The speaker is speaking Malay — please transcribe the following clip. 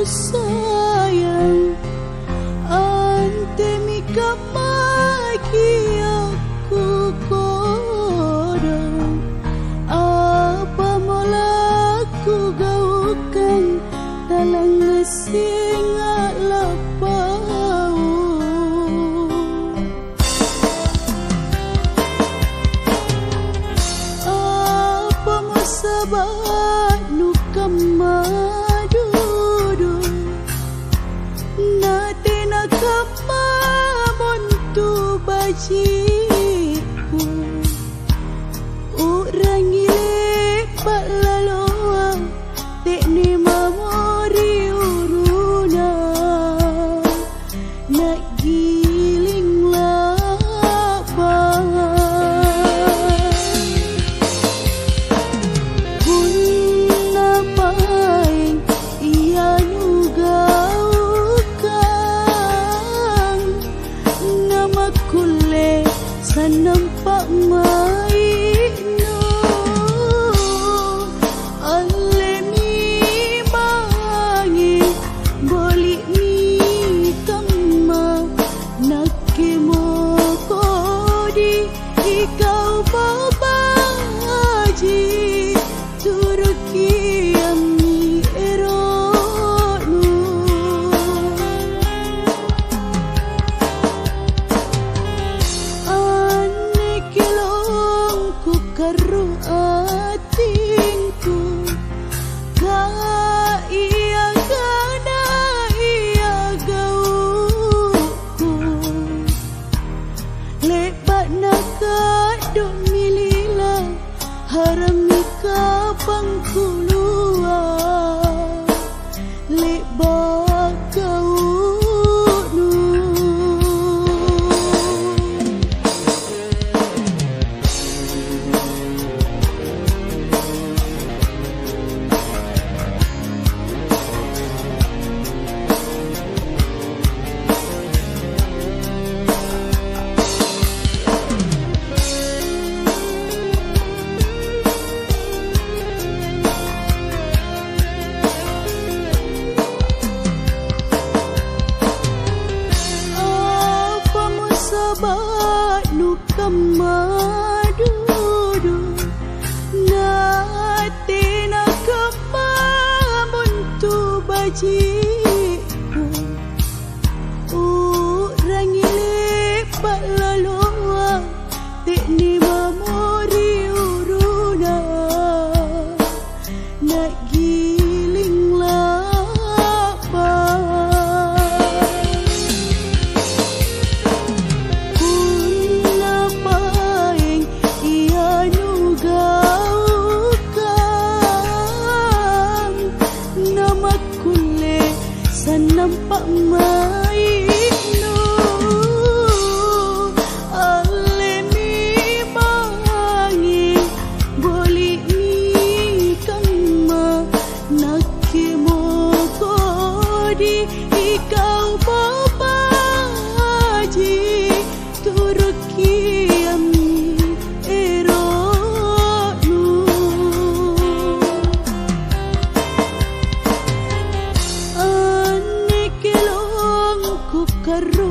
sayang ante mi kamaki aku kodong apa mola ku gaukan dalam singa lapau apa mo sabat nu kamadu nate nakama montu bajiku orang ile palaloa tekne memori uruna nak giling labang guna paing ia nugaukan nama kule sanampak maino alemi bangi boli mi kama nakimo kodi ikau babaji turuki ami eronu ane kilong ku karu atingku ka iya kana iya gauku lebat nakaduk milila haram nikah pangkulua lebat kau sabat nu kamadu nate nakama muntu bajiku orang ile palaloa tekni memori uruna nak giling labang nampak maino alemi bangi boli mi kama nakimo kodi ikau babaji turuki ami eronu ane kilong ku karu